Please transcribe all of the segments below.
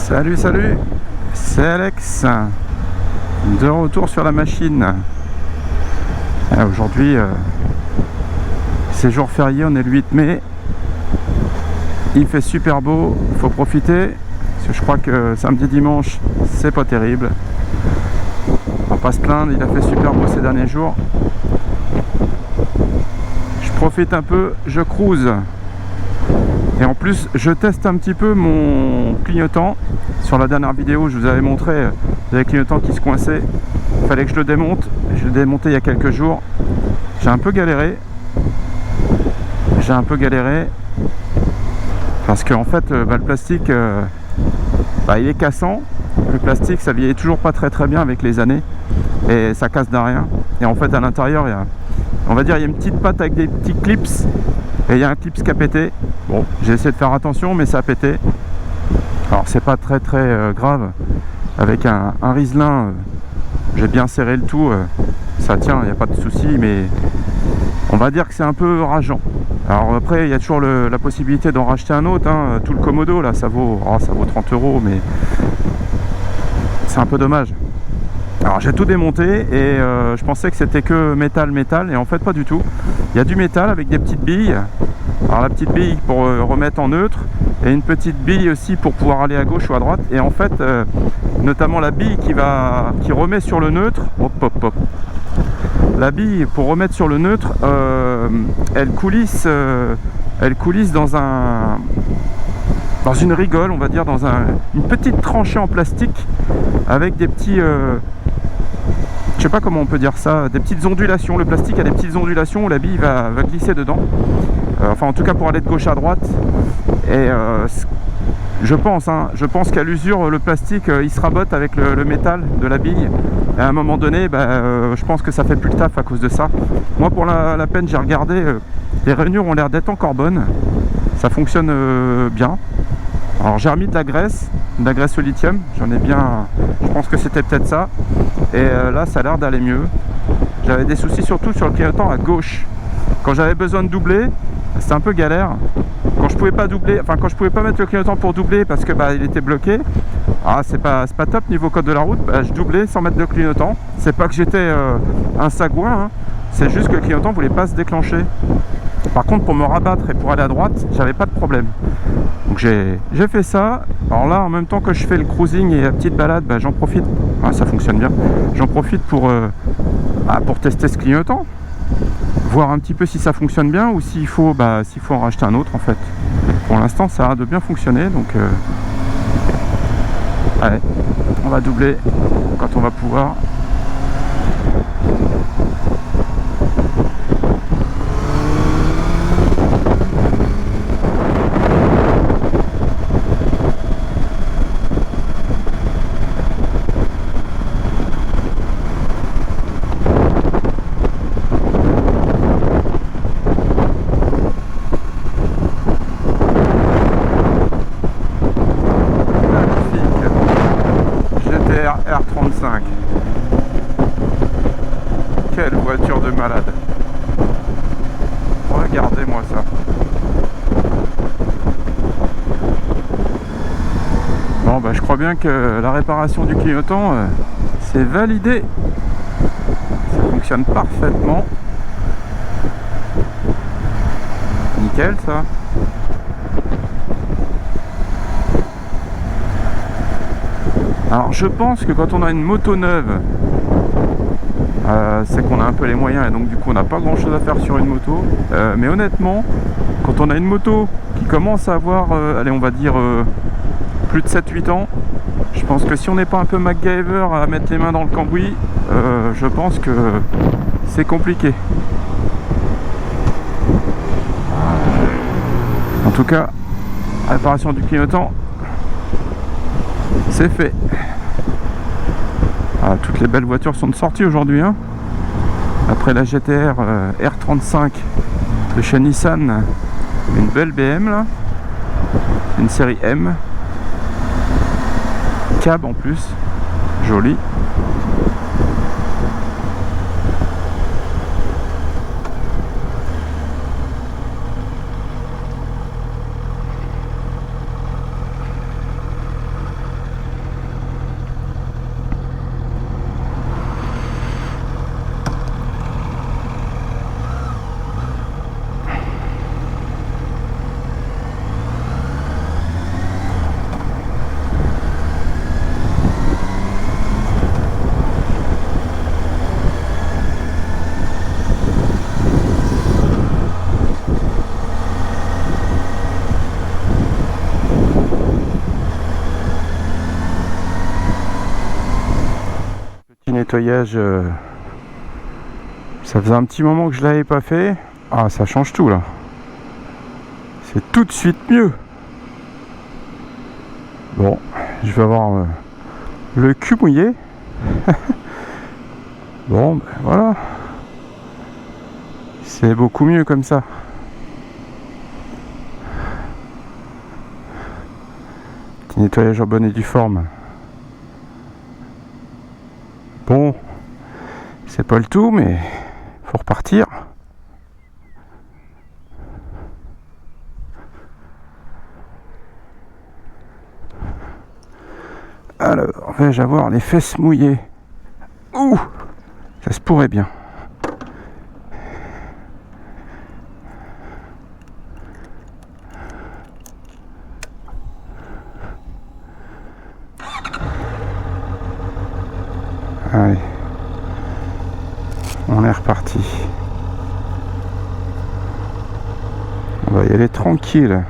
Salut, salut, c'est Alex, de retour sur la machine. Aujourd'hui, c'est jour férié, on est le 8 mai. Il fait super beau, il faut profiter. Parce que je crois que samedi, dimanche, c'est pas terrible. On va pas se plaindre, il a fait super beau ces derniers jours. Je profite un peu, je cruise. Et en plus, je teste un petit peu mon clignotant. Sur la dernière vidéo, je vous avais montré le clignotant qui se coinçait. Il fallait que je le démonte. Je l'ai démonté il y a quelques jours. J'ai un peu galéré. Parce qu'en fait, le plastique, il est cassant. Le plastique, ça vieillit toujours pas très bien avec les années. Et ça casse d'un rien. Et en fait, à l'intérieur, il y a une petite patte avec des petits clips. Et il y a un clips qui a pété. Bon, j'ai essayé de faire attention, mais ça a pété. Alors c'est pas très grave. Avec un riselin, j'ai bien serré le tout. Ça tient, il n'y a pas de souci, mais on va dire que c'est un peu rageant. Alors après, il y a toujours la possibilité d'en racheter un autre. Tout le Komodo là, ça vaut 30 €, mais c'est un peu dommage. Alors j'ai tout démonté et je pensais que c'était que métal, et en fait pas du tout. Il y a du métal avec des petites billes. Alors la petite bille pour remettre en neutre et une petite bille aussi pour pouvoir aller à gauche ou à droite. Et en fait, notamment la bille qui remet sur le neutre. La bille pour remettre sur le neutre, elle coulisse dans une rigole, on va dire, dans une petite tranchée en plastique avec des petits je sais pas comment on peut dire ça, des petites ondulations. Le plastique a des petites ondulations où la bille va glisser dedans. Enfin en tout cas pour aller de gauche à droite. Et je pense qu'à l'usure le plastique il se rabote avec le métal de la bille. Et à un moment donné, je pense que ça fait plus le taf à cause de ça. Moi pour la peine j'ai regardé, les rainures ont l'air d'être encore bonnes. Ça fonctionne bien. Alors j'ai remis de la graisse au lithium, j'en ai bien, je pense que c'était peut-être ça. Et là ça a l'air d'aller mieux. J'avais des soucis surtout sur le clignotant à gauche. Quand j'avais besoin de doubler, c'était un peu galère. Quand je pouvais pas doubler, quand je pouvais pas mettre le clignotant pour doubler parce que il était bloqué. C'est pas top niveau code de la route, je doublais sans mettre de clignotant. C'est pas que j'étais un sagouin, c'est juste que le clignotant voulait pas se déclencher. Par contre pour me rabattre et pour aller à droite, j'avais pas de problème. Donc j'ai fait ça. Alors là en même temps que je fais le cruising et la petite balade, j'en profite. Ça fonctionne bien. J'en profite pour tester ce clignotant. Voir un petit peu si ça fonctionne bien ou s'il faut en racheter un autre en fait. Pour l'instant ça a l'air de bien fonctionner, donc allez, on va doubler quand on va pouvoir. R35. Quelle voiture de malade. Regardez-moi ça. Bon je crois bien que la réparation du clignotant c'est validé. Ça fonctionne parfaitement. Nickel ça. Alors je pense que quand on a une moto neuve, c'est qu'on a un peu les moyens et donc du coup on n'a pas grand chose à faire sur une moto. Mais honnêtement, quand on a une moto qui commence à avoir, allez on va dire plus de 7-8 ans, je pense que si on n'est pas un peu MacGyver à mettre les mains dans le cambouis, je pense que c'est compliqué. En tout cas, réparation du clignotant, c'est fait. Toutes les belles voitures sont de sortie aujourd'hui. Après la GTR R35 de chez Nissan, une belle BM là, une série M, cab en plus, jolie. Nettoyage, ça faisait un petit moment que je l'avais pas fait. Ah, ça change tout là. C'est tout de suite mieux. Bon, je vais avoir le cul mouillé. Bon, ben voilà. C'est beaucoup mieux comme ça. Petit nettoyage en bonne et due forme. Bon, c'est pas le tout, mais faut repartir. Alors, vais-je avoir les fesses mouillées? Ouh, ça se pourrait bien. Allez, on est reparti. On va y aller tranquille.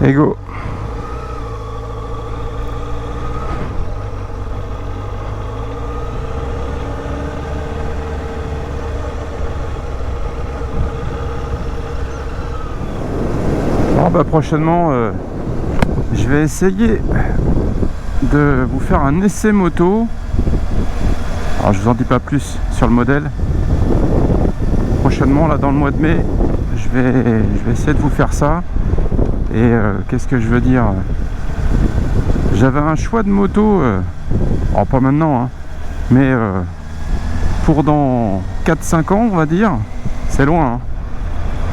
Et go. Bon bah prochainement je vais essayer de vous faire un essai moto. Alors je vous en dis pas plus sur le modèle. Prochainement là dans le mois de mai je vais essayer de vous faire ça. Et qu'est-ce que je veux dire, j'avais un choix de moto, alors pas maintenant hein, mais pour dans 4-5 ans on va dire, c'est loin hein.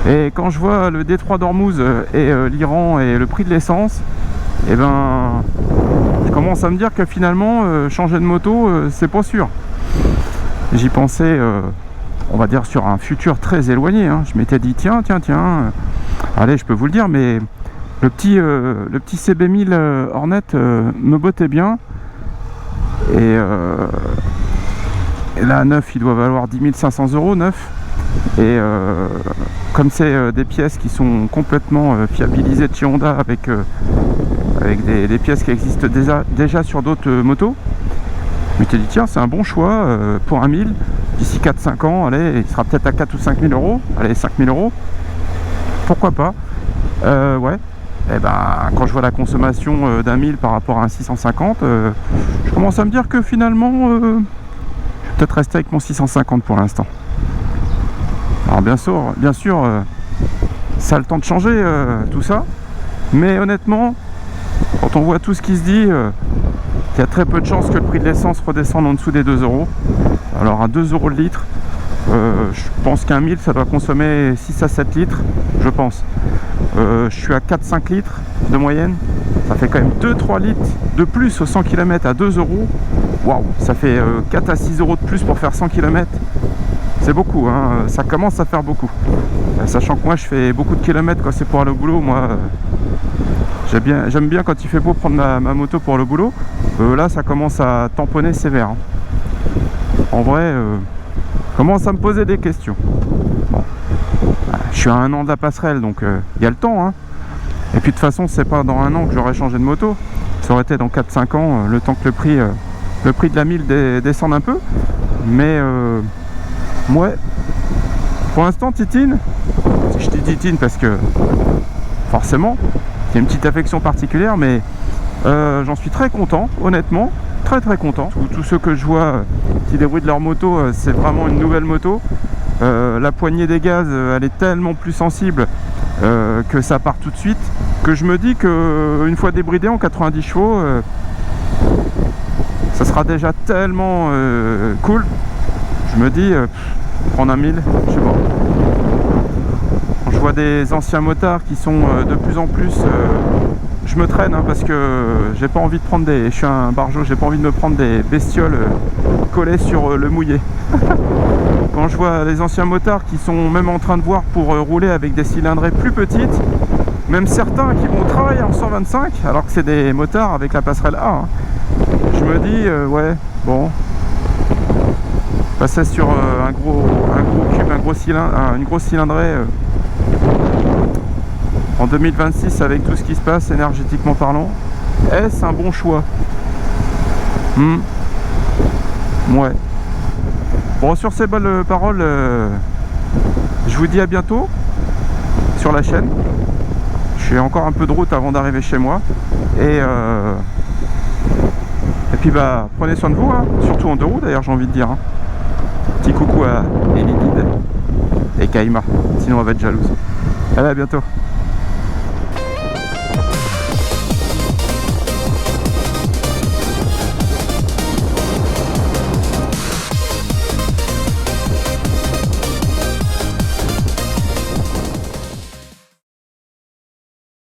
Et quand je vois le détroit d'Ormuz et l'Iran et le prix de l'essence, et ben je commence à me dire que finalement changer de moto c'est pas sûr. J'y pensais on va dire sur un futur très éloigné hein. Je m'étais dit tiens allez je peux vous le dire, mais le petit CB1000 Hornet me bottait bien. Et là neuf il doit valoir 10 500 € neuf. Et comme c'est des pièces qui sont complètement fiabilisées de chez Honda avec des pièces qui existent déjà sur d'autres motos, je m'étais dit tiens c'est un bon choix pour un 1000 d'ici 4-5 ans, allez, il sera peut-être à 4 ou 5 000 €, allez 5 000 €, pourquoi pas. Ouais. Et ben quand je vois la consommation d'un 1000 par rapport à un 650, je commence à me dire que finalement je vais peut-être rester avec mon 650 pour l'instant. Alors bien sûr ça a le temps de changer tout ça, mais honnêtement quand on voit tout ce qui se dit, il y a très peu de chances que le prix de l'essence redescende en dessous des 2 €. Alors à 2 € le litre, je pense qu'un 1000 ça doit consommer 6 à 7 litres, je pense. Je suis à 4-5 litres de moyenne, ça fait quand même 2-3 litres de plus au 100 km à 2 €. Waouh, ça fait 4 à 6 € de plus pour faire 100 km. C'est beaucoup hein, ça commence à faire beaucoup. Sachant que moi je fais beaucoup de kilomètres quand c'est pour aller au boulot. Moi j'aime bien quand il fait beau prendre ma moto pour le boulot. Là ça commence à tamponner sévère hein. En vrai commence à me poser des questions. Bon, je suis à 1 an de la passerelle, donc il y a le temps hein. Et puis de toute façon c'est pas dans 1 an que j'aurais changé de moto, ça aurait été dans 4-5 ans, le temps que le prix de la 1000 descende un peu. Mais ouais, pour l'instant Titine, je dis Titine parce que forcément il y a une petite affection particulière, mais j'en suis très content, honnêtement, très content. Tous ceux que je vois qui débrouillent de leur moto, c'est vraiment une nouvelle moto. La poignée des gaz elle est tellement plus sensible que ça part tout de suite, que je me dis que une fois débridé en 90 chevaux ça sera déjà tellement cool. Je me dis prendre un 1000, je sais pas. Quand je vois des anciens motards qui sont de plus en plus je me traîne hein, parce que j'ai pas envie de prendre je suis un barjot, j'ai pas envie de me prendre des bestioles collées sur le mouillé. Quand je vois les anciens motards qui sont même en train de voir pour rouler avec des cylindrées plus petites, même certains qui vont travailler en 125 alors que c'est des motards avec la passerelle A hein. Je me dis ouais bon, passais sur un gros cube, un gros cylindre, une grosse cylindrée en 2026 avec tout ce qui se passe énergétiquement parlant. Est-ce un bon choix? Ouais. Bon, sur ces belles paroles, je vous dis à bientôt sur la chaîne. J'ai encore un peu de route avant d'arriver chez moi. Et puis bah prenez soin de vous, hein. Surtout en deux roues d'ailleurs, j'ai envie de dire. Hein. Petit coucou à Elidid et Kaima, sinon elle va être jalouse. Allez, à bientôt.